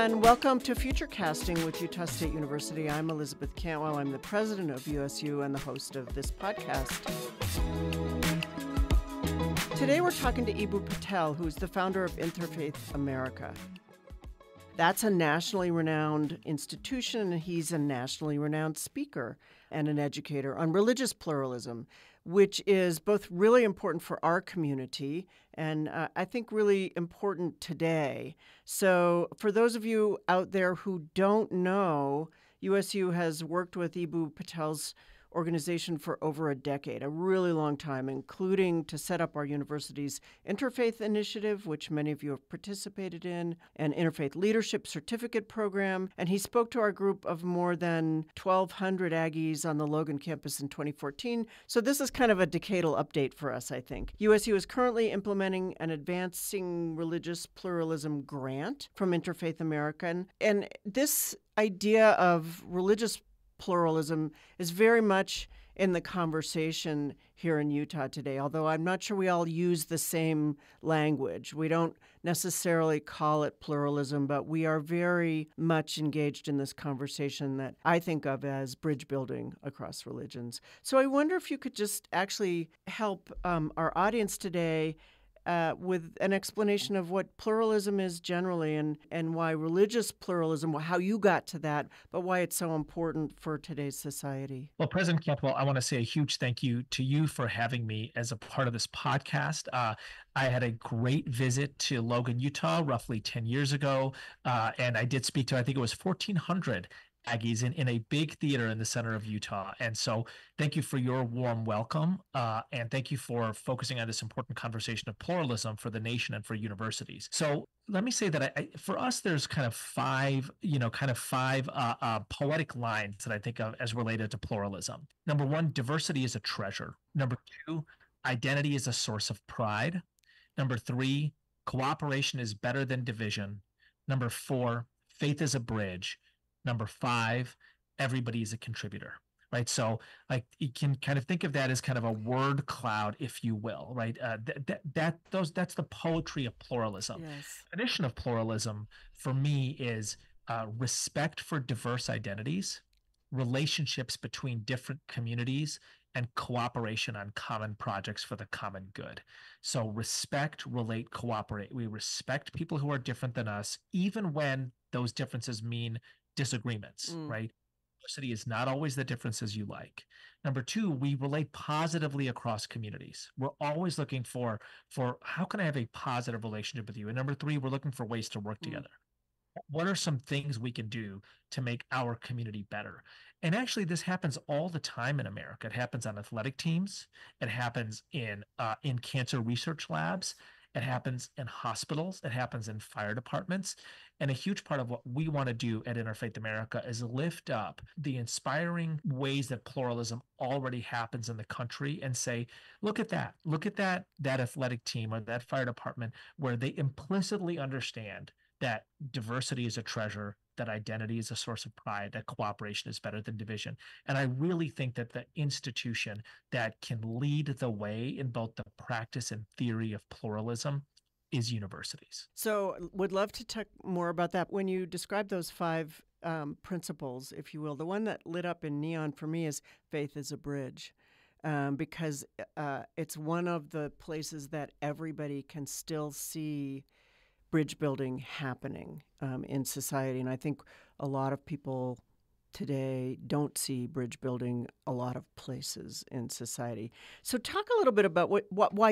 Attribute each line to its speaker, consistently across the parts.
Speaker 1: and welcome to Futurecasting with Utah State University. I'm Elizabeth Cantwell. I'm the president of USU and the host of this podcast. Today we're talking to Eboo Patel, who's the founder of Interfaith America. That's a nationally renowned institution, and he's a nationally renowned speaker and an educator on religious pluralism, which is both really important for our community and I think really important today. So for those of you out there who don't know, USU has worked with Eboo Patel's organization for over a decade, a really long time, including to set up our university's Interfaith Initiative, which many of you have participated in, an Interfaith Leadership Certificate Program. And he spoke to our group of more than 1,200 Aggies on the Logan campus in 2014. So this is kind of a decadal update for us, I think. USU is currently implementing an Advancing Religious Pluralism grant from Interfaith America. And this idea of religious pluralism is very much in the conversation here in Utah today, although I'm not sure we all use the same language. We don't necessarily call it pluralism, but we are very much engaged in this conversation that I think of as bridge building across religions. So I wonder if you could just actually help our audience today with an explanation of what pluralism is generally and why religious pluralism, how you got to that, but why it's so important for today's society.
Speaker 2: Well, President Cantwell, I want to say a huge thank you to you for having me as a part of this podcast. I had a great visit to Logan, Utah, roughly 10 years ago, and I did speak to, I think it was 1,400 Aggies in a big theater in the center of Utah. And so thank you for your warm welcome. And thank you for focusing on this important conversation of pluralism for the nation and for universities. So let me say that for us, there's kind of five poetic lines that I think of as related to pluralism. Number one, diversity is a treasure. Number two, identity is a source of pride. Number three, cooperation is better than division. Number four, faith is a bridge. Number five, everybody is a contributor, right? So like you can kind of think of that as kind of a word cloud, if you will, right? That's the poetry of pluralism.
Speaker 1: Yes.
Speaker 2: The definition of pluralism for me is respect for diverse identities, relationships between different communities, and cooperation on common projects for the common good. So respect, relate, cooperate. We respect people who are different than us, even when those differences mean disagreements, right? Diversity is not always the differences you like. Number two, we relate positively across communities. We're always looking for how can I have a positive relationship with you? And number three, we're looking for ways to work together. What are some things we can do to make our community better? And actually, this happens all the time in America. It happens on athletic teams. It happens in cancer research labs. It happens in hospitals. It happens in fire departments. And a huge part of what we want to do at Interfaith America is lift up the inspiring ways that pluralism already happens in the country and say, look at that. Look at that athletic team or that fire department where they implicitly understand that diversity is a treasure, that identity is a source of pride, that cooperation is better than division. And I really think that the institution that can lead the way in both the practice and theory of pluralism is universities.
Speaker 1: So would love to talk more about that. When you describe those five principles, if you will, the one that lit up in neon for me is faith is a bridge. Because it's one of the places that everybody can still see bridge building happening in society. And I think a lot of people today don't see bridge building a lot of places in society. So talk a little bit about why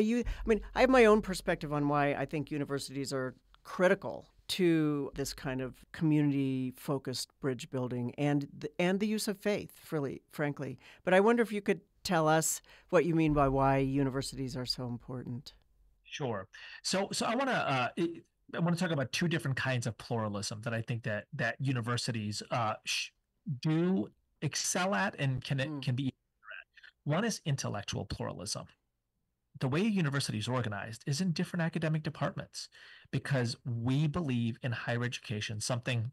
Speaker 1: I have my own perspective on why I think universities are critical to this kind of community-focused bridge building and the use of faith, frankly. But I wonder if you could tell us what you mean by why universities are so important.
Speaker 2: Sure. So I want to talk about two different kinds of pluralism that I think that universities do excel at and can be. One is intellectual pluralism. The way a university is organized is in different academic departments because we believe in higher education, something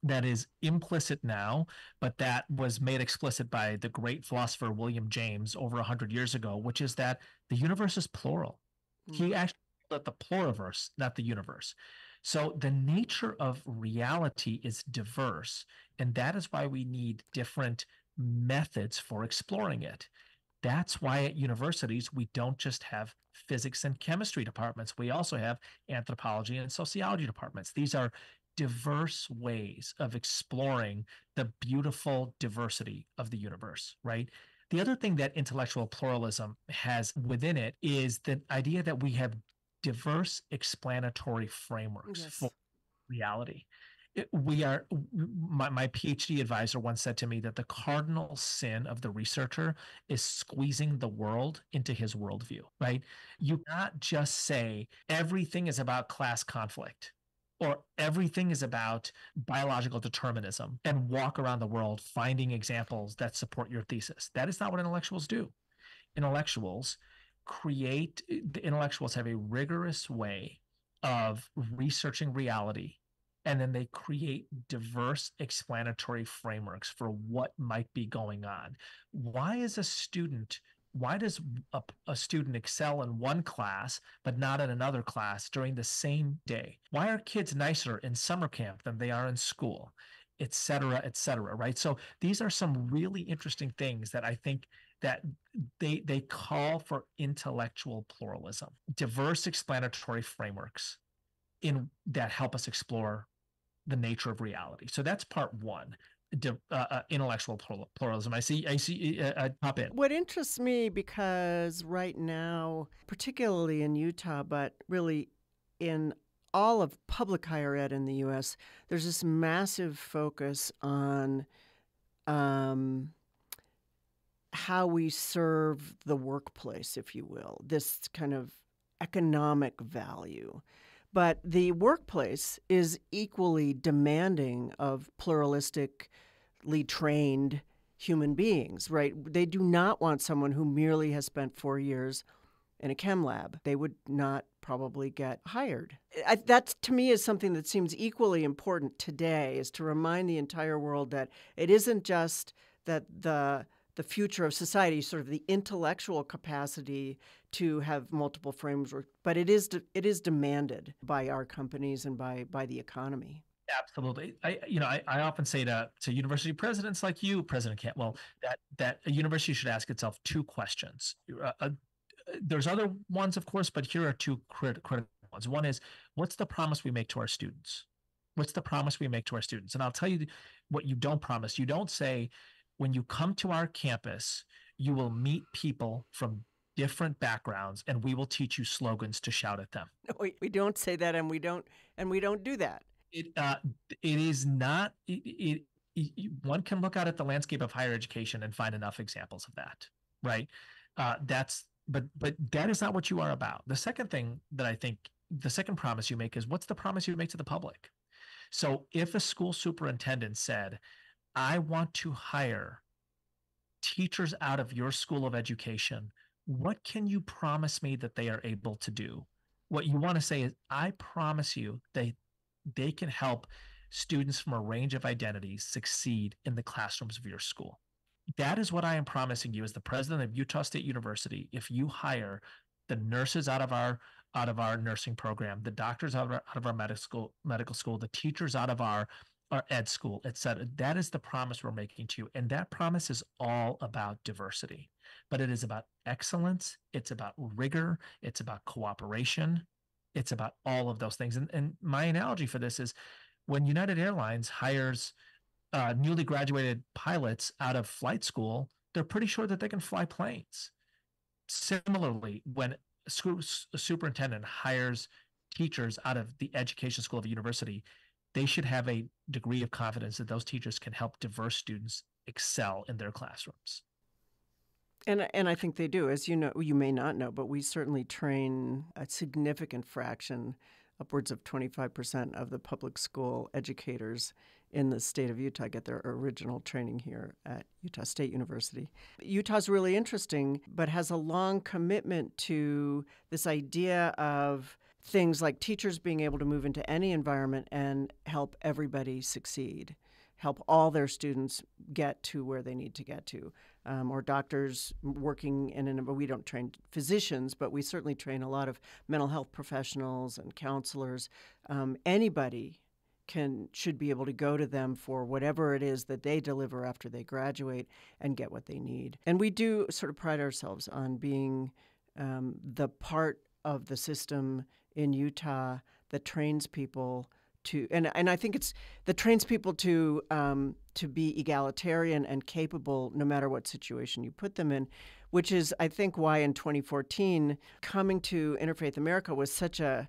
Speaker 2: that is implicit now, but that was made explicit by the great philosopher William James over 100 years ago, which is that the universe is plural. He actually called it the pluriverse, not the universe. So the nature of reality is diverse, and that is why we need different methods for exploring it. That's why at universities, we don't just have physics and chemistry departments. We also have anthropology and sociology departments. These are diverse ways of exploring the beautiful diversity of the universe, right? The other thing that intellectual pluralism has within it is the idea that we have diverse explanatory frameworks for
Speaker 1: Yes.
Speaker 2: reality. We are my PhD advisor once said to me that the cardinal sin of the researcher is squeezing the world into his worldview, right? You cannot just say everything is about class conflict or everything is about biological determinism and walk around the world finding examples that support your thesis. That is not what intellectuals do. Intellectuals the intellectuals have a rigorous way of researching reality, and then they create diverse explanatory frameworks for what might be going on. Why does a student excel in one class but not in another class during the same day? Why are kids nicer in summer camp than they are in school, et cetera, right? So these are some really interesting things that I think that they call for intellectual pluralism, diverse explanatory frameworks in that help us explore the nature of reality. So that's part one, intellectual pluralism. I see. Pop in.
Speaker 1: What interests me, because right now, particularly in Utah, but really in all of public higher ed in the U.S., there's this massive focus on how we serve the workplace, if you will, this kind of economic value. But the workplace is equally demanding of pluralistically trained human beings, right? They do not want someone who merely has spent 4 years in a chem lab. They would not probably get hired. That, to me, is something that seems equally important today, is to remind the entire world that it isn't just that the future of society, sort of the intellectual capacity to have multiple frameworks, but it is demanded by our companies and by the economy.
Speaker 2: Absolutely. I often say to university presidents like you, President Cantwell, that a university should ask itself two questions. There's other ones, of course, but here are two critical ones. One is, what's the promise we make to our students? What's the promise we make to our students? And I'll tell you what you don't promise. You don't say, when you come to our campus, you will meet people from different backgrounds, and we will teach you slogans to shout at them.
Speaker 1: No, we don't say that, and we don't do that.
Speaker 2: It is not. One can look out at the landscape of higher education and find enough examples of that, right? But that is not what you are about. The second thing that I think, the second promise you make is, what's the promise you make to the public? So if a school superintendent said, I want to hire teachers out of your school of education, what can you promise me that they are able to do? What you want to say is, I promise you they can help students from a range of identities succeed in the classrooms of your school. That is what I am promising you as the president of Utah State University. If you hire the nurses out of our nursing program, the doctors out of our medical school, the teachers out of our ed school, et cetera, that is the promise we're making to you. And that promise is all about diversity, but it is about excellence. It's about rigor. It's about cooperation. It's about all of those things. And my analogy for this is, when United Airlines hires newly graduated pilots out of flight school, they're pretty sure that they can fly planes. Similarly, when a superintendent hires teachers out of the education school of a university, they should have a degree of confidence that those teachers can help diverse students excel in their classrooms.
Speaker 1: And I think they do. As you know, you may not know, but we certainly train a significant fraction, upwards of 25% of the public school educators in the state of Utah get their original training here at Utah State University. Utah's really interesting, but has a long commitment to this idea of things like teachers being able to move into any environment and help everybody succeed, help all their students get to where they need to get to. or doctors working we don't train physicians, but we certainly train a lot of mental health professionals and counselors. Anybody should be able to go to them for whatever it is that they deliver after they graduate and get what they need. And we do sort of pride ourselves on being the part of the system in Utah that trains people to, and I think it's that trains people to be egalitarian and capable no matter what situation you put them in, which is, I think, why in 2014 coming to Interfaith America was such a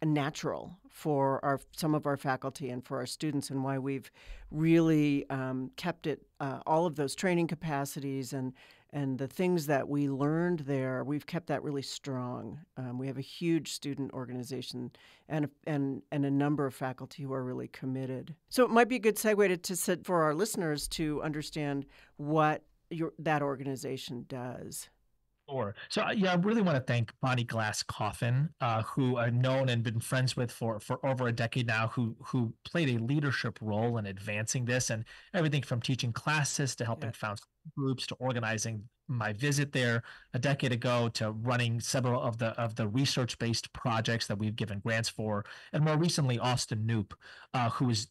Speaker 1: natural for some of our faculty and for our students, and why we've really kept it, all of those training capacities and the things that we learned there, we've kept that really strong. We have a huge student organization and a number of faculty who are really committed. So it might be a good segue to sit for our listeners to understand what that organization does.
Speaker 2: Sure. So I really want to thank Bonnie Glass Coffin, who I've known and been friends with for over a decade now, who played a leadership role in advancing this, and everything from teaching classes to helping found groups to organizing my visit there a decade ago to running several of the research-based projects that we've given grants for, and more recently Austin Knoop, who was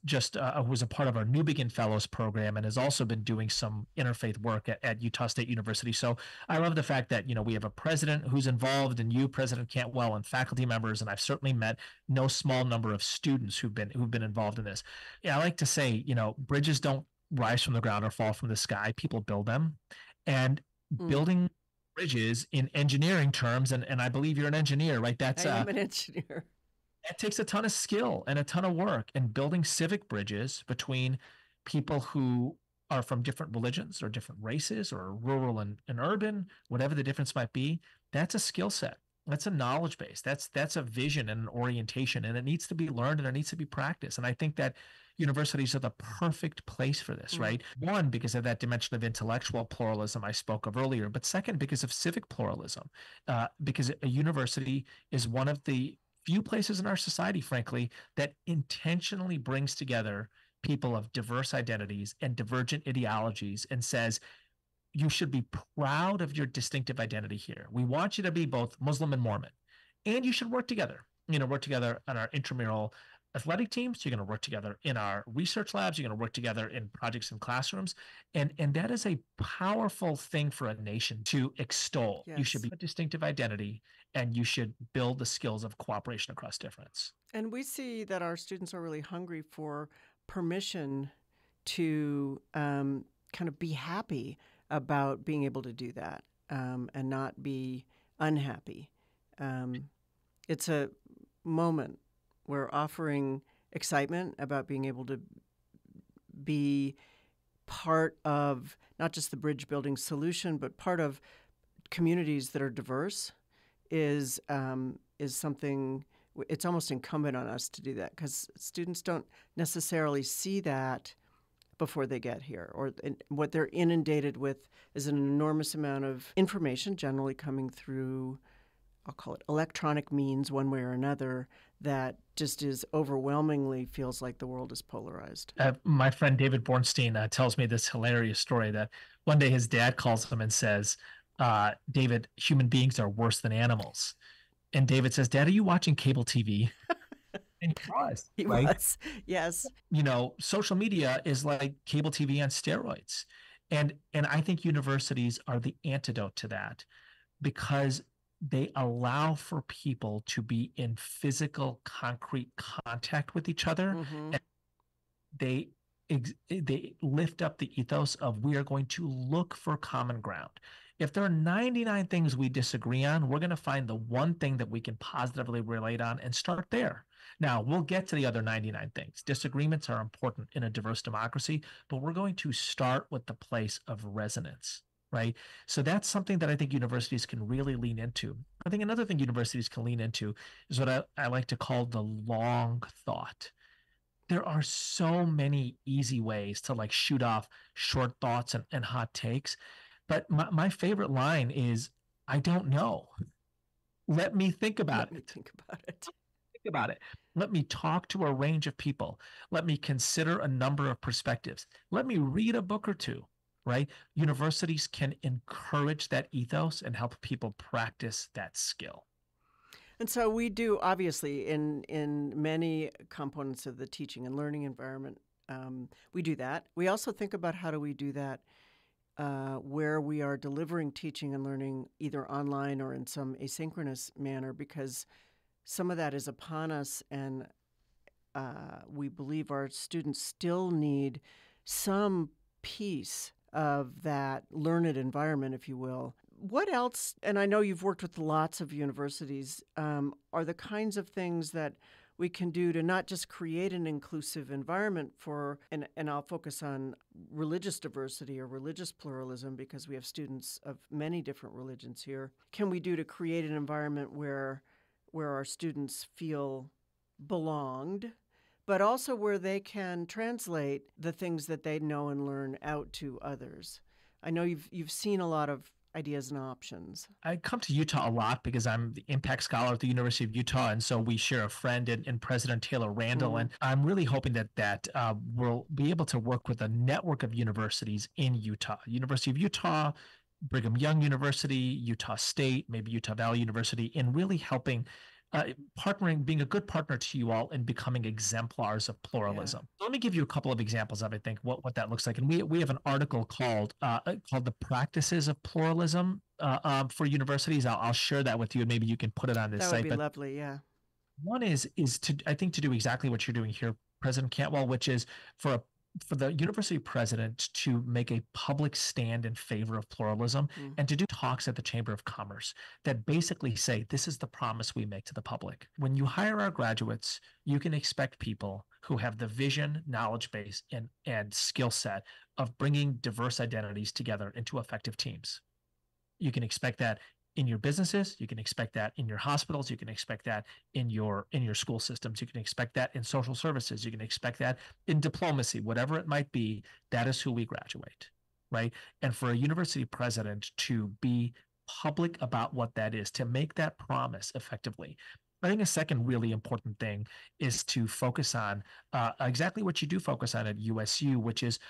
Speaker 2: a part of our New Begin Fellows program and has also been doing some interfaith work at Utah State University. So I love the fact that we have a president who's involved, and you, President Cantwell, and faculty members, and I've certainly met no small number of students who've been involved in this. Yeah, I like to say, bridges don't rise from the ground or fall from the sky. People build them, and building bridges in engineering terms, and I believe you're an engineer, right?
Speaker 1: I am an engineer.
Speaker 2: That takes a ton of skill and a ton of work, and building civic bridges between people who are from different religions or different races or rural and urban, whatever the difference might be. That's a skill set. That's a knowledge base. That's a vision and an orientation, and it needs to be learned and it needs to be practiced. And I think that universities are the perfect place for this, right? One, because of that dimension of intellectual pluralism I spoke of earlier, but second, because of civic pluralism, because a university is one of the few places in our society, frankly, that intentionally brings together people of diverse identities and divergent ideologies and says, you should be proud of your distinctive identity here. We want you to be both Muslim and Mormon, and you should work together. Work together on our intramural athletic teams. You're going to work together in our research labs. You're going to work together in projects in classrooms. And that is a powerful thing for a nation to extol. Yes. You should be a distinctive identity, and you should build the skills of cooperation across difference.
Speaker 1: And we see that our students are really hungry for permission to kind of be happy about being able to do that and not be unhappy. It's a moment we're offering excitement about being able to be part of not just the bridge building solution, but part of communities that are diverse is something. It's almost incumbent on us to do that, because students don't necessarily see that before they get here, or what they're inundated with is an enormous amount of information generally coming through, I'll call it electronic means one way or another, that just is overwhelmingly feels like the world is polarized.
Speaker 2: My friend David Bornstein tells me this hilarious story that one day his dad calls him and says, David, human beings are worse than animals. And David says, Dad, are you watching cable TV? And he was.
Speaker 1: He was, yes.
Speaker 2: Social media is like cable TV on steroids. And I think universities are the antidote to that, because they allow for people to be in physical, concrete contact with each other. Mm-hmm. And they lift up the ethos of, we are going to look for common ground. If there are 99 things we disagree on, we're going to find the one thing that we can positively relate on and start there. Now, we'll get to the other 99 things. Disagreements are important in a diverse democracy, but we're going to start with the place of resonance, right? So that's something that I think universities can really lean into. I think another thing universities can lean into is what I like to call the long thought. There are so many easy ways to shoot off short thoughts and hot takes. But my favorite line is, I don't know. Let me think about it.
Speaker 1: Think about it.
Speaker 2: Think about it. Let me talk to a range of people. Let me consider a number of perspectives. Let me read a book or two. right? Universities can encourage that ethos and help people practice that skill.
Speaker 1: And so we do, obviously, in many components of the teaching and learning environment, we do that. We also think about how do we do that where we are delivering teaching and learning either online or in some asynchronous manner, because some of that is upon us, and we believe our students still need some piece of that learned environment, if you will. What else, and I know you've worked with lots of universities, are the kinds of things that we can do to not just create an inclusive environment for, and I'll focus on religious diversity or religious pluralism because we have students of many different religions here. Can we do to create an environment where our students feel belonged, but also where they can translate the things that they know and learn out to others? I know you've seen a lot of ideas and options.
Speaker 2: I come to Utah a lot because I'm the impact scholar at the University of Utah, and so we share a friend in President Taylor Randall, and I'm really hoping that we'll be able to work with a network of universities in Utah, University of Utah, Brigham Young University, Utah State, maybe Utah Valley University, in really helping partnering, being a good partner to you all and becoming exemplars of pluralism. Yeah. Let me give you a couple of examples of, I think, what that looks like. And we have an article called The Practices of Pluralism for universities. I'll share that with you, and maybe you can put it on this site.
Speaker 1: That would be lovely, yeah.
Speaker 2: One is to, I think, to do exactly what you're doing here, President Cantwell, which is for the university president to make a public stand in favor of pluralism and to do talks at the Chamber of Commerce that basically say, this is the promise we make to the public. When you hire our graduates, you can expect people who have the vision, knowledge base, and skill set of bringing diverse identities together into effective teams. You can expect that in your businesses, you can expect that in your hospitals, you can expect that in your school systems, you can expect that in social services, you can expect that in diplomacy, whatever it might be. That is who we graduate, right? And for a university president to be public about what that is, to make that promise effectively. I think a second really important thing is to focus on exactly what you do focus on at USU, which is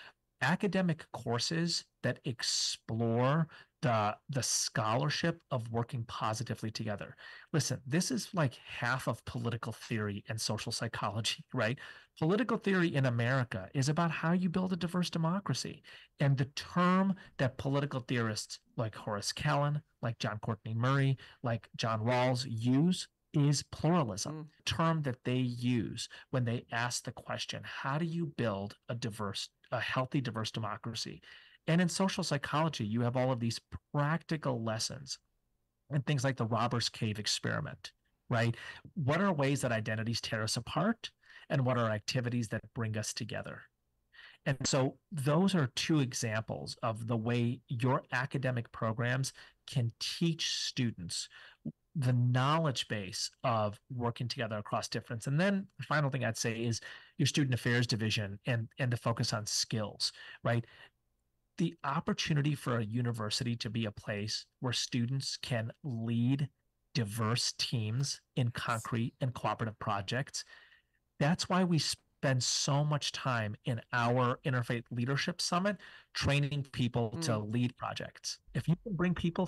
Speaker 2: academic courses that explore the scholarship of working positively together. Listen, this is like half of political theory and social psychology, right? Political theory in America is about how you build a diverse democracy. And the term that political theorists like Horace Callan, like John Courtney Murray, like John Rawls use is pluralism, term that they use when they ask the question, how do you build a healthy, diverse democracy? And in social psychology, you have all of these practical lessons and things like the Robbers Cave experiment, right? What are ways that identities tear us apart? And what are activities that bring us together? And so those are two examples of the way your academic programs can teach students the knowledge base of working together across difference. And then the final thing I'd say is your student affairs division and the focus on skills, right? The opportunity for a university to be a place where students can lead diverse teams in concrete and cooperative projects. That's why we spend so much time in our Interfaith Leadership Summit training people to lead projects. If you can bring people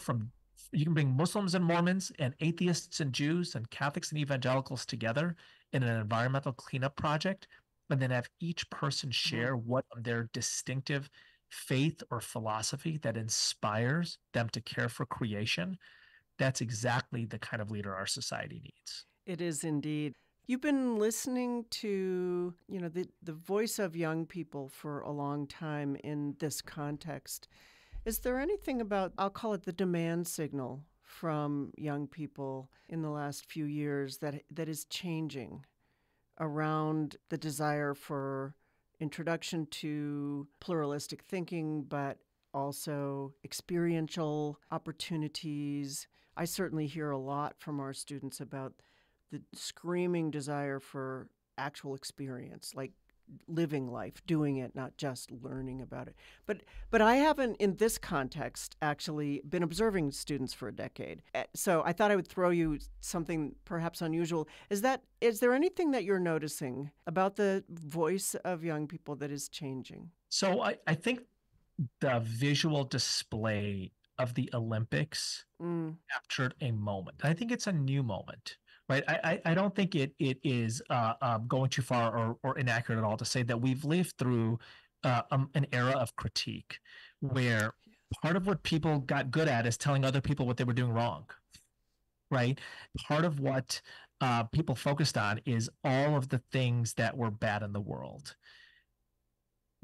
Speaker 2: you can bring Muslims and Mormons and atheists and Jews and Catholics and evangelicals together in an environmental cleanup project, and then have each person share what their distinctive faith or philosophy that inspires them to care for creation, that's exactly the kind of leader our society needs.
Speaker 1: It is indeed. You've been listening to, the voice of young people for a long time in this context. Is there anything about, I'll call it the demand signal from young people in the last few years that is changing around the desire for introduction to pluralistic thinking, but also experiential opportunities? I certainly hear a lot from our students about the screaming desire for actual experience, like living life, doing it, not just learning about it. But I haven't, in this context, actually been observing students for a decade. So I thought I would throw you something perhaps unusual. Is there anything that you're noticing about the voice of young people that is changing?
Speaker 2: So I think the visual display of the Olympics captured a moment. I think it's a new moment, right? I don't think it is going too far or inaccurate at all to say that we've lived through an era of critique where part of what people got good at is telling other people what they were doing wrong, right? Part of what people focused on is all of the things that were bad in the world.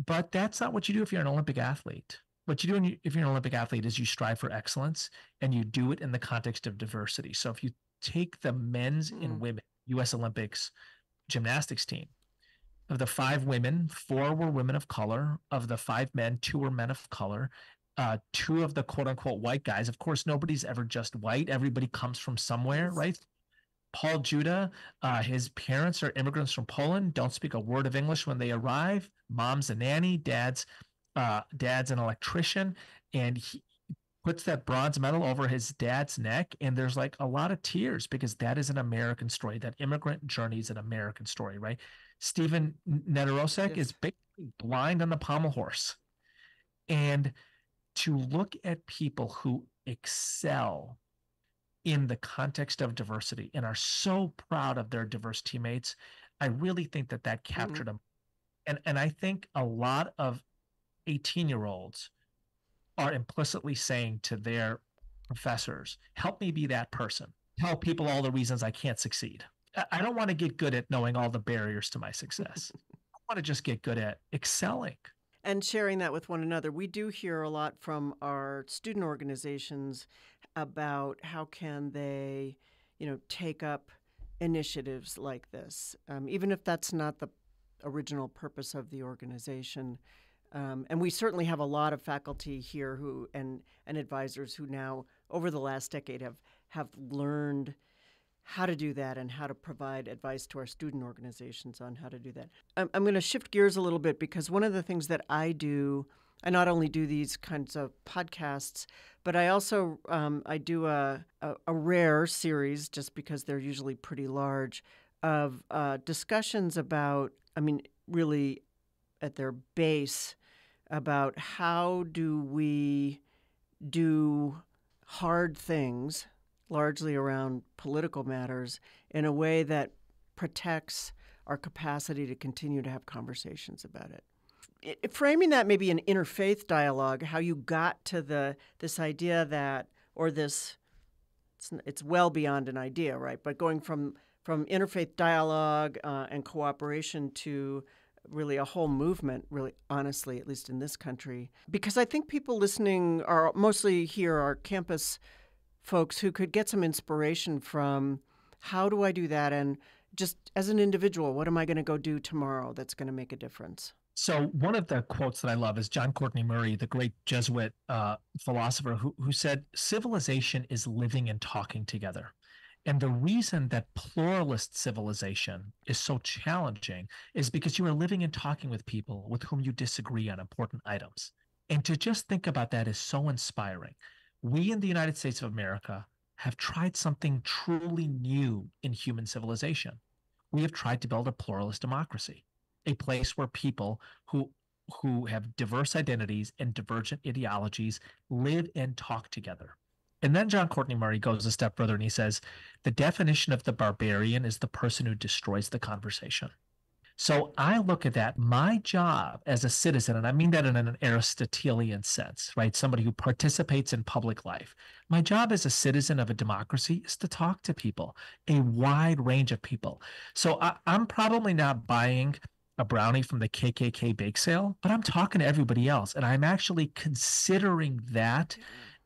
Speaker 2: But that's not what you do if you're an Olympic athlete. What you do if you're an Olympic athlete is you strive for excellence, and you do it in the context of diversity. So if you take the men's and women U.S. Olympics gymnastics team, of the 5 women, 4 were women of color. Of the 5 men, 2 were men of color. 2 of the quote unquote white guys. Of course, nobody's ever just white. Everybody comes from somewhere, right? Paul Judah, his parents are immigrants from Poland, don't speak a word of English when they arrive. Mom's a nanny, dad's an electrician, and he puts that bronze medal over his dad's neck, and there's like a lot of tears because that is an American story. That immigrant journey is an American story, right? Stephen Nedorosek is basically blind on the pommel horse. And to look at people who excel in the context of diversity and are so proud of their diverse teammates, I really think that captured them. And I think a lot of 18-year-olds are implicitly saying to their professors, help me be that person. Tell people all the reasons I can't succeed. I don't want to get good at knowing all the barriers to my success. I want to just get good at excelling.
Speaker 1: And sharing that with one another. We do hear a lot from our student organizations about how can they, take up initiatives like this, even if that's not the original purpose of the organization. And we certainly have a lot of faculty here who and advisors who now, over the last decade, have learned how to do that and how to provide advice to our student organizations on how to do that. I'm going to shift gears a little bit because one of the things that I do, I not only do these kinds of podcasts, but I also I do a rare series, just because they're usually pretty large, of discussions about, really at their base, about how do we do hard things, largely around political matters, in a way that protects our capacity to continue to have conversations about it. Framing that maybe an interfaith dialogue, how you got to this idea that, or this, it's well beyond an idea, right? But going from interfaith dialogue and cooperation to really a whole movement, really honestly, at least in this country. Because I think people listening are mostly here are campus folks who could get some inspiration from how do I do that? And just as an individual, what am I going to go do tomorrow that's going to make a difference?
Speaker 2: So one of the quotes that I love is John Courtney Murray, the great Jesuit philosopher, who said, civilization is living and talking together. And the reason that pluralist civilization is so challenging is because you are living and talking with people with whom you disagree on important items. And to just think about that is so inspiring. We in the United States of America have tried something truly new in human civilization. We have tried to build a pluralist democracy, a place where people who have diverse identities and divergent ideologies live and talk together. And then John Courtney Murray goes a step further and he says, the definition of the barbarian is the person who destroys the conversation. So I look at that, my job as a citizen, and I mean that in an Aristotelian sense, right? Somebody who participates in public life. My job as a citizen of a democracy is to talk to people, a wide range of people. So I'm probably not buying a brownie from the KKK bake sale, but I'm talking to everybody else. And I'm actually considering that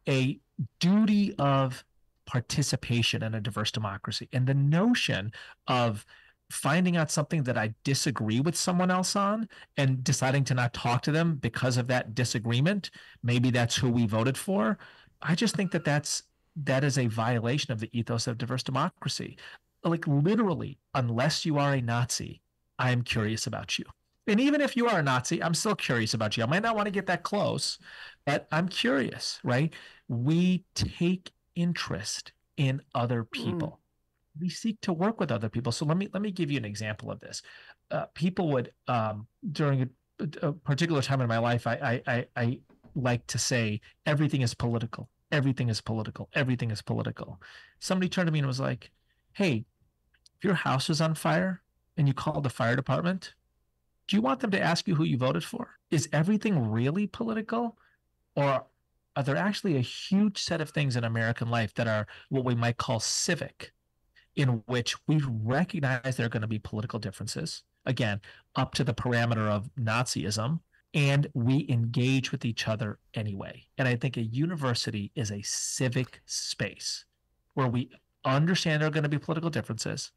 Speaker 2: a duty of participation in a diverse democracy. And the notion of finding out something that I disagree with someone else on and deciding to not talk to them because of that disagreement, maybe that's who we voted for. I just think that is a violation of the ethos of diverse democracy. Like literally, unless you are a Nazi, I am curious about you. And even if you are a Nazi, I'm still curious about you. I might not want to get that close, but I'm curious, right? We take interest in other people. We seek to work with other people. So let me give you an example of this. People would during a particular time in my life, I like to say everything is political, everything is political, everything is political. Somebody turned to me and was like, hey, if your house is on fire and you call the fire department, do you want them to ask you who you voted for? Is everything really political? Or are there actually a huge set of things in American life that are what we might call civic, in which we recognize there are going to be political differences, again, up to the parameter of Nazism, and we engage with each other anyway. And I think a university is a civic space where we understand there are going to be political differences,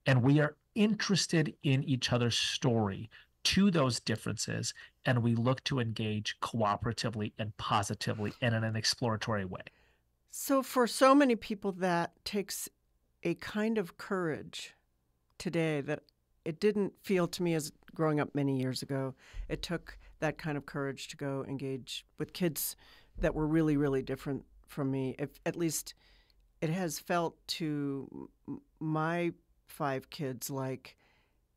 Speaker 2: and we are interested in each other's story to those differences, and we look to engage cooperatively and positively and in an exploratory way.
Speaker 1: So for so many people, that takes a kind of courage today that it didn't feel to me as growing up many years ago. It took that kind of courage to go engage with kids that were really, really different from me. If, at least it has felt to my 5 kids like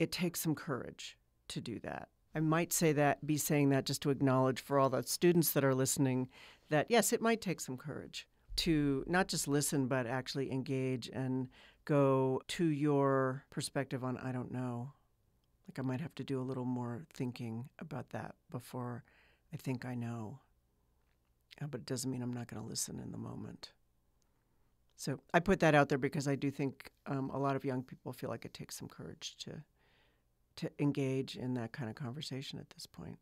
Speaker 1: it takes some courage to do that. I might be saying that just to acknowledge for all the students that are listening that, yes, it might take some courage to not just listen, but actually engage and go to your perspective on, I don't know. Like I might have to do a little more thinking about that before I think I know. But it doesn't mean I'm not going to listen in the moment. So I put that out there because I do think a lot of young people feel like it takes some courage to engage in that kind of conversation at this point.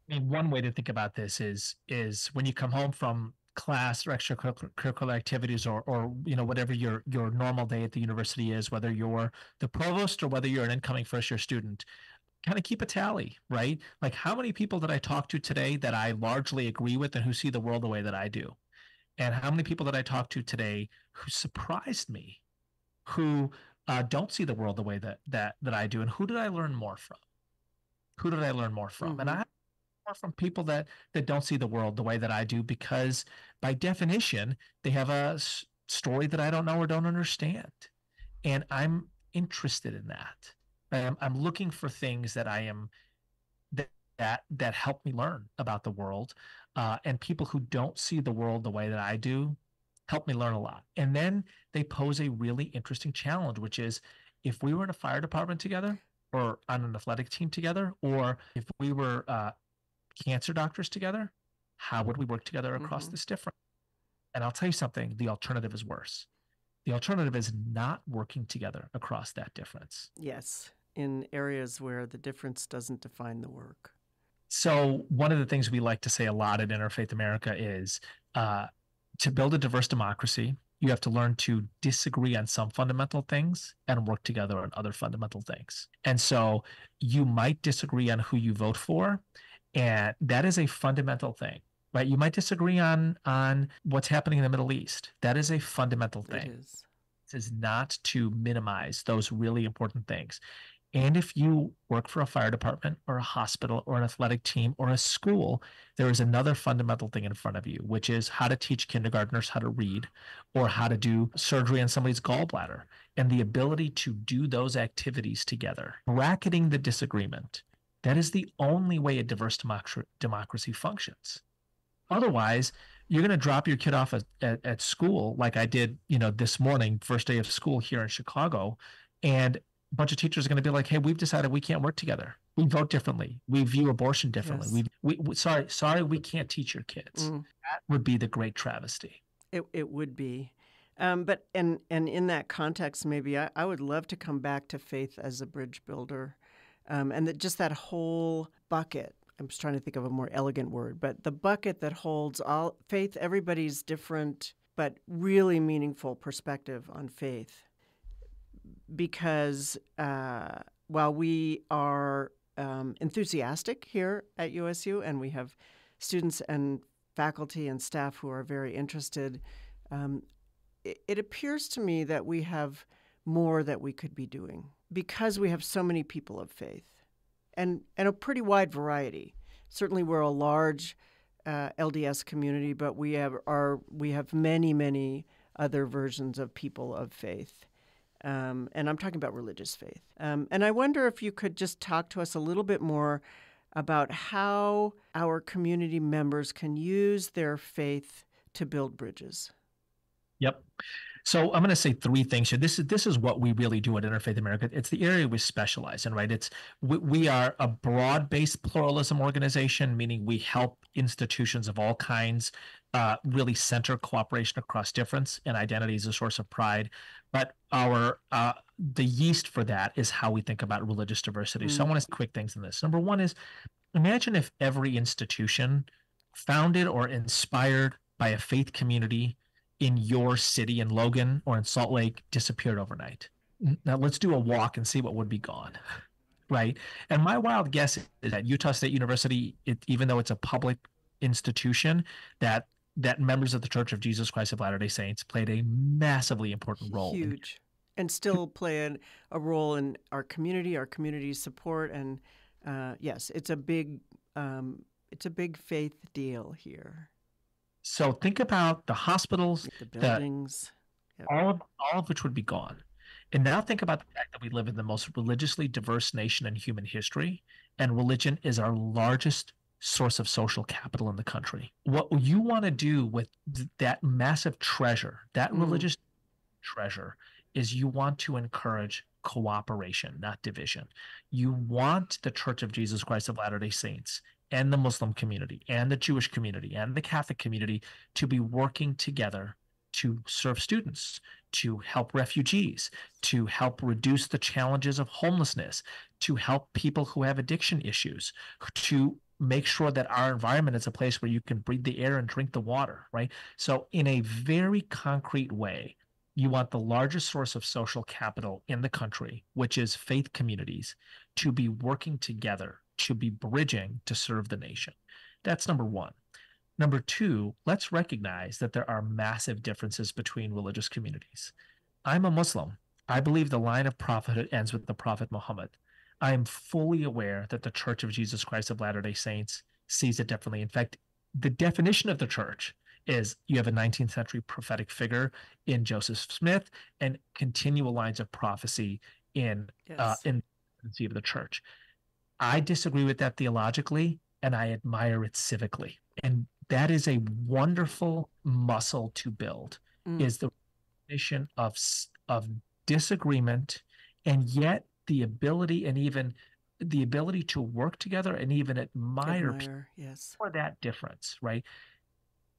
Speaker 2: I mean, one way to think about this is when you come home from class or extracurricular activities or whatever your normal day at the university is, whether you're the provost or whether you're an incoming first year student, kind of keep a tally, right? Like, how many people did I talk to today that I largely agree with and who see the world the way that I do? And how many people did I talk to today who surprised me, who don't see the world the way that I do? And who did I learn more from? Who did I learn more from?
Speaker 1: Mm-hmm.
Speaker 2: And I more from people that don't see the world the way that I do, because by definition, they have a story that I don't know or don't understand. And I'm interested in that. I'm looking for things that I am that help me learn about the world. And people who don't see the world the way that I do help me learn a lot. And then they pose a really interesting challenge, which is, if we were in a fire department together or on an athletic team together, or if we were cancer doctors together, how would we work together across this difference? And I'll tell you something, the alternative is worse. The alternative is not working together across that difference.
Speaker 1: Yes, in areas where the difference doesn't define the work.
Speaker 2: So one of the things we like to say a lot at Interfaith America is to build a diverse democracy, you have to learn to disagree on some fundamental things and work together on other fundamental things. And so you might disagree on who you vote for, and that is a fundamental thing, right? You might disagree on what's happening in the Middle East. That is a fundamental thing.
Speaker 1: It is.
Speaker 2: This is not to minimize those really important things. And if you work for a fire department or a hospital or an athletic team or a school, there is another fundamental thing in front of you, which is how to teach kindergartners how to read, or how to do surgery on somebody's gallbladder, and the ability to do those activities together, bracketing the disagreement. That is the only way a diverse democracy functions. Otherwise, you're going to drop your kid off at school, like I did, this morning, first day of school here in Chicago, and a bunch of teachers are going to be like, "Hey, we've decided we can't work together. We vote differently. We view abortion differently.
Speaker 1: Yes.
Speaker 2: Sorry, we can't teach your kids." That would be the great travesty.
Speaker 1: It would be. But in that context, maybe I would love to come back to faith as a bridge builder, and just that whole bucket. I'm just trying to think of a more elegant word, but the bucket that holds all faith, everybody's different, but really meaningful perspective on faith. Because while we are enthusiastic here at USU, and we have students and faculty and staff who are very interested, it appears to me that we have more that we could be doing, because we have so many people of faith and a pretty wide variety. Certainly we're a large LDS community, but we have many, many other versions of people of faith. And I'm talking about religious faith. And I wonder if you could just talk to us a little bit more about how our community members can use their faith to build bridges.
Speaker 2: Yep. So I'm going to say three things here. This is what we really do at Interfaith America. It's the area we specialize in, right? We are a broad-based pluralism organization, meaning we help institutions of all kinds really center cooperation across difference, and identity is a source of pride. But our the yeast for that is how we think about religious diversity. So I want to say quick things in this. Number one is, imagine if every institution founded or inspired by a faith community in your city in Logan or in Salt Lake disappeared overnight. Now let's do a walk and see what would be gone, right? And my wild guess is that Utah State University, even though it's a public institution, that members of the Church of Jesus Christ of Latter-day Saints played a massively important role.
Speaker 1: Huge. And still play a role in our community support. And yes, it's a big faith deal here.
Speaker 2: So think about the hospitals,
Speaker 1: the buildings,
Speaker 2: all of which would be gone. And now think about the fact that we live in the most religiously diverse nation in human history, and religion is our largest source of social capital in the country. What you want to do with that massive treasure, that religious treasure, is you want to encourage cooperation, not division. You want the Church of Jesus Christ of Latter-day Saints and the Muslim community and the Jewish community and the Catholic community to be working together to serve students, to help refugees, to help reduce the challenges of homelessness, to help people who have addiction issues, to make sure that our environment is a place where you can breathe the air and drink the water, right? So in a very concrete way, you want the largest source of social capital in the country, which is faith communities, to be working together, to be bridging to serve the nation. That's number one. Number two, let's recognize that there are massive differences between religious communities. I'm a Muslim. I believe the line of prophethood ends with the Prophet Muhammad. I am fully aware that the Church of Jesus Christ of Latter-day Saints sees it differently. In fact, the definition of the church is you have a 19th century prophetic figure in Joseph Smith and continual lines of prophecy in the presidency of the church. I disagree with that theologically, and I admire it civically. And that is a wonderful muscle to build, is the recognition of disagreement, and yet the ability and even the ability to work together and even admire people for that difference, right?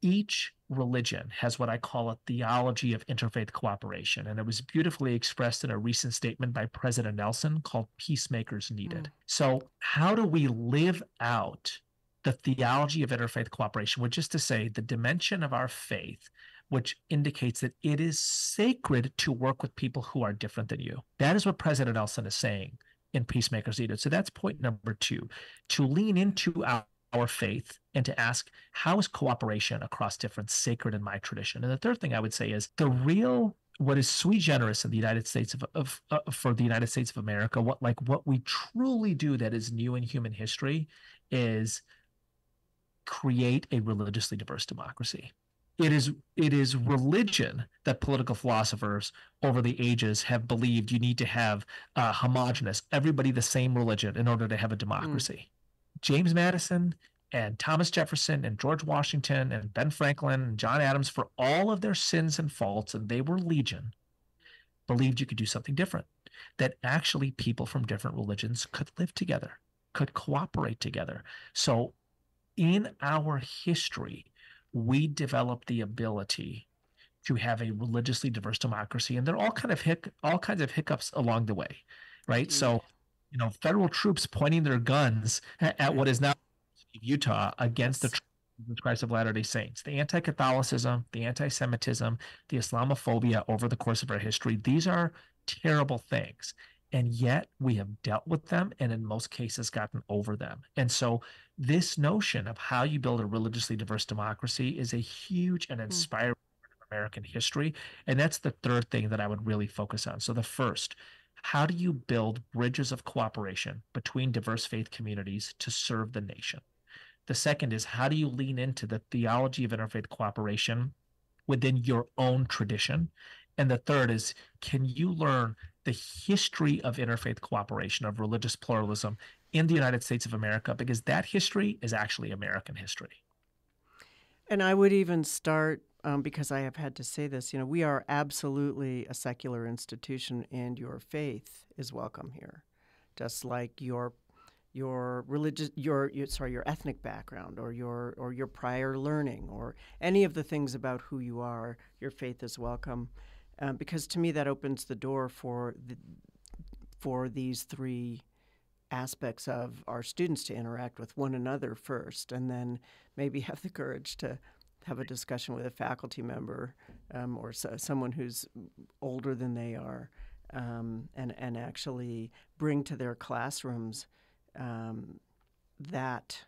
Speaker 2: Each religion has what I call a theology of interfaith cooperation, and it was beautifully expressed in a recent statement by President Nelson called Peacemakers Needed. So how do we live out the theology of interfaith cooperation, which is to say the dimension of our faith, which indicates that it is sacred to work with people who are different than you? That is what President Nelson is saying in Peacemakers Needed. So that's point number two, to lean into our faith and to ask, how is cooperation across different sacred in my tradition? And the third thing I would say is what is sui generis in the United States for the United States of America, what we truly do that is new in human history is create a religiously diverse democracy. It is religion that political philosophers over the ages have believed you need to have homogenous, everybody the same religion in order to have a democracy. James Madison and Thomas Jefferson and George Washington and Ben Franklin and John Adams, for all of their sins and faults, and they were legion, believed you could do something different, that actually people from different religions could live together, could cooperate together. So in our history, we developed the ability to have a religiously diverse democracy, and there are all kinds of hiccups along the way, right? So federal troops pointing their guns at what is now Utah against the Christ of Latter-day Saints, the anti-Catholicism, the anti-Semitism, the Islamophobia over the course of our history. These are terrible things. And yet we have dealt with them and in most cases gotten over them. And so this notion of how you build a religiously diverse democracy is a huge and inspiring part of American history. And that's the third thing that I would really focus on. So the first, how do you build bridges of cooperation between diverse faith communities to serve the nation? The second is, how do you lean into the theology of interfaith cooperation within your own tradition? And the third is, can you learn the history of interfaith cooperation, of religious pluralism in the United States of America, because that history is actually American history.
Speaker 1: And I would even start, because I have had to say this, we are absolutely a secular institution, and your faith is welcome here, just like your religious, your ethnic background, or your prior learning, or any of the things about who you are. Your faith is welcome, because to me that opens the door for these three aspects of our students to interact with one another first, and then maybe have the courage to have a discussion with a faculty member, or someone who's older than they are, and actually bring to their classrooms that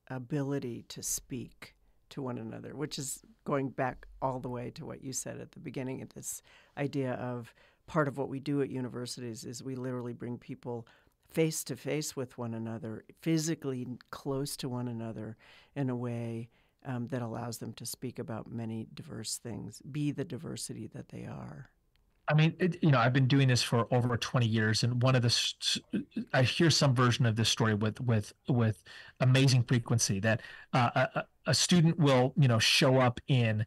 Speaker 1: ability to speak to one another, which is going back all the way to what you said at the beginning of this idea of part of what we do at universities is we literally bring people face to face with one another, physically close to one another in a way that allows them to speak about many diverse things, be the diversity that they are.
Speaker 2: I mean, I've been doing this for over 20 years, and I hear some version of this story with amazing frequency that a student will, show up in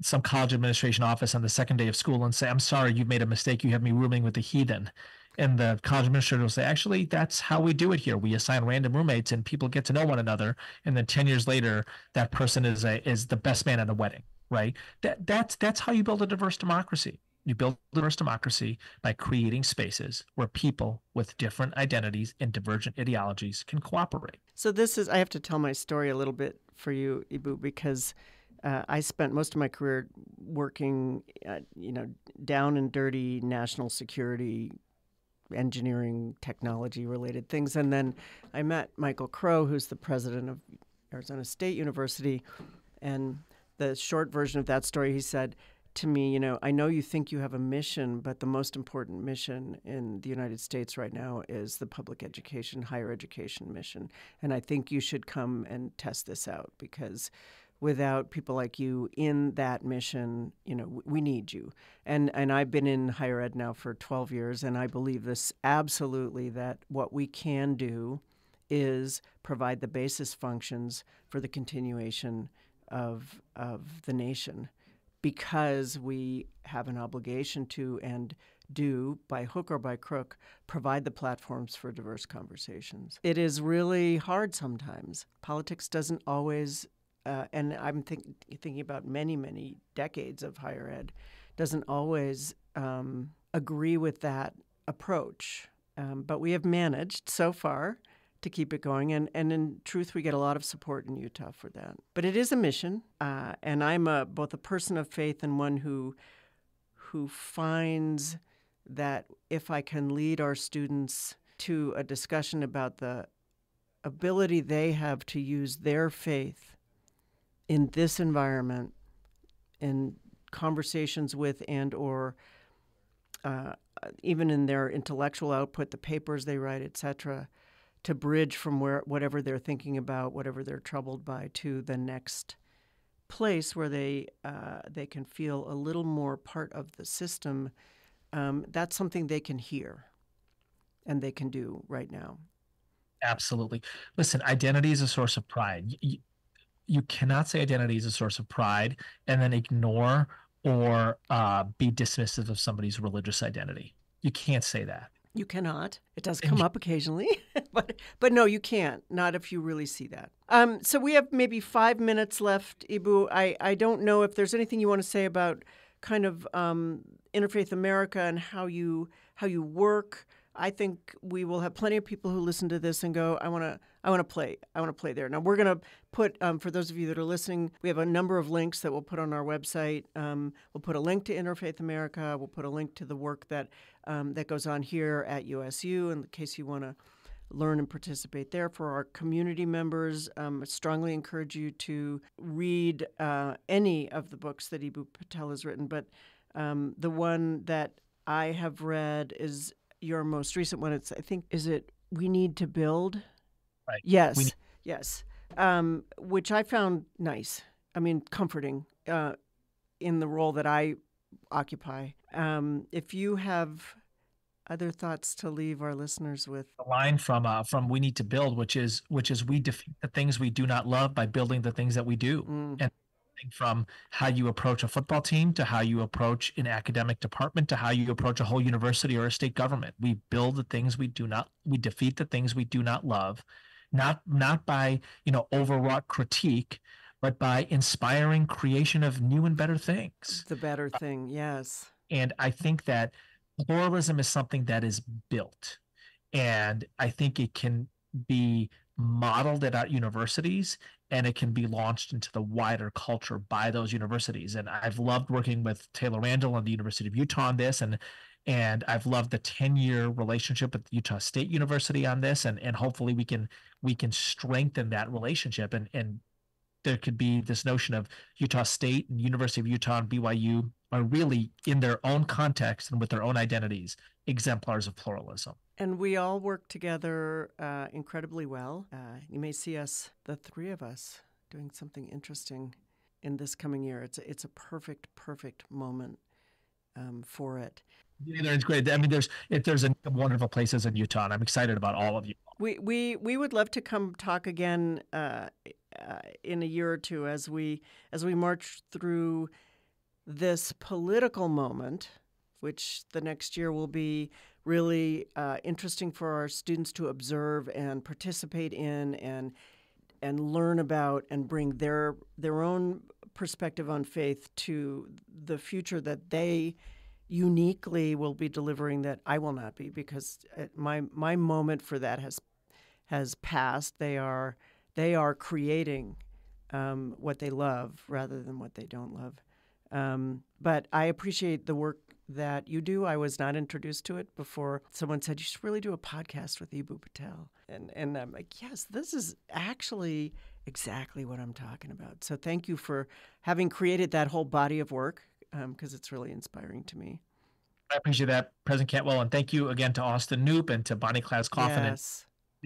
Speaker 2: some college administration office on the second day of school and say, "I'm sorry, you've made a mistake. You have me rooming with a heathen." And the college administrator will say, "Actually, that's how we do it here. We assign random roommates, and people get to know one another. And then 10 years later, that person is the best man at a wedding." Right? That's how you build a diverse democracy. You build a diverse democracy by creating spaces where people with different identities and divergent ideologies can cooperate.
Speaker 1: So I have to tell my story a little bit for you, Eboo, because I spent most of my career working, down and dirty national security, engineering, technology-related things. And then I met Michael Crow, who's the president of Arizona State University, and the short version of that story, he said to me, "I know you think you have a mission, but the most important mission in the United States right now is the public education, higher education mission. And I think you should come and test this out, because without people like you in that mission, we need you." And I've been in higher ed now for 12 years, and I believe this absolutely, that what we can do is provide the basis functions for the continuation of the nation, because we have an obligation to, and do, by hook or by crook, provide the platforms for diverse conversations. It is really hard sometimes. Politics doesn't always, and I'm thinking about many, many decades of higher ed, doesn't always agree with that approach. But we have managed so far to keep it going. And in truth, we get a lot of support in Utah for that. But it is a mission, and I'm both a person of faith and one who finds that if I can lead our students to a discussion about the ability they have to use their faith in this environment, in conversations with or even in their intellectual output, the papers they write, etc., to bridge from whatever they're thinking about, whatever they're troubled by, to the next place where they can feel a little more part of the system. That's something they can hear and they can do right now.
Speaker 2: Absolutely. Listen, identity is a source of pride. You cannot say identity is a source of pride and then ignore or be dismissive of somebody's religious identity. You can't say that.
Speaker 1: You cannot. It does come up occasionally, but no, you can't. Not if you really see that. So we have maybe 5 minutes left, Eboo. I don't know if there's anything you want to say about kind of Interfaith America and how you work. I think we will have plenty of people who listen to this and go, I want to play there. Now we're going to put, for those of you that are listening, we have a number of links that we'll put on our website. We'll put a link to Interfaith America. We'll put a link to the work that goes on here at USU in case you want to learn and participate there. For our community members, I strongly encourage you to read any of the books that Eboo Patel has written. But the one that I have read is your most recent one. Is it We Need to Build?
Speaker 2: Right.
Speaker 1: Yes. Yes. Which I found nice. I mean, comforting in the role that I occupy. If you have other thoughts to leave our listeners with.
Speaker 2: A line from We Need to Build, which is we defeat the things we do not love by building the things that we do. And from how you approach a football team to how you approach an academic department to how you approach a whole university or a state government. We build the things we defeat the things we do not love, not by, overwrought critique, but by inspiring creation of new and better things.
Speaker 1: The better thing, yes.
Speaker 2: And I think that pluralism is something that is built. And I think it can be modeled at our universities, and it can be launched into the wider culture by those universities. And I've loved working with Taylor Randall and the University of Utah on this, and I've loved the 10-year relationship with Utah State University on this, and hopefully we can strengthen that relationship, and there could be this notion of Utah State and University of Utah and BYU are really, in their own context and with their own identities, exemplars of pluralism.
Speaker 1: And we all work together incredibly well. You may see us, the three of us, doing something interesting in this coming year. It's a perfect moment for it.
Speaker 2: Yeah, it's great. I mean, there's a wonderful places in Utah, and I'm excited about all of you.
Speaker 1: We would love to come talk again in a year or two as we march through this political moment, which the next year will be really interesting for our students to observe and participate in and learn about and bring their own perspective on faith to the future that they uniquely will be delivering that I will not be, because my moment for that has passed. They are creating what they love rather than what they don't love. But I appreciate the work that you do. I was not introduced to it before someone said, you should really do a podcast with Eboo Patel. And I'm like, yes, this is actually exactly what I'm talking about. So thank you for having created that whole body of work, because it's really inspiring to me.
Speaker 2: I appreciate that, President Cantwell. And thank you again to Austin Knoop and to Bonnie Klaus-Coffin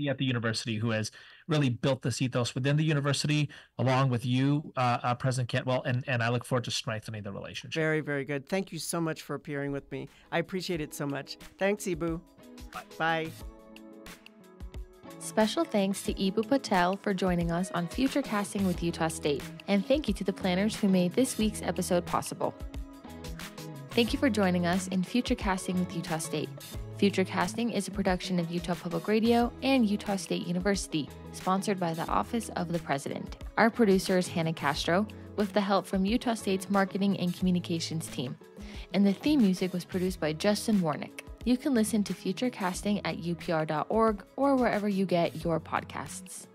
Speaker 2: at the university, who has really built this ethos within the university, along with you, President Cantwell, and I look forward to strengthening the relationship.
Speaker 1: Very, very good. Thank you so much for appearing with me. I appreciate it so much. Thanks, Eboo. Bye.
Speaker 3: Special thanks to Eboo Patel for joining us on Futurecasting with Utah State, and thank you to the planners who made this week's episode possible. Thank you for joining us in Futurecasting with Utah State. Futurecasting is a production of Utah Public Radio and Utah State University, sponsored by the Office of the President. Our producer is Hannah Castro, with the help from Utah State's marketing and communications team. And the theme music was produced by Justin Warnick. You can listen to Futurecasting at upr.org or wherever you get your podcasts.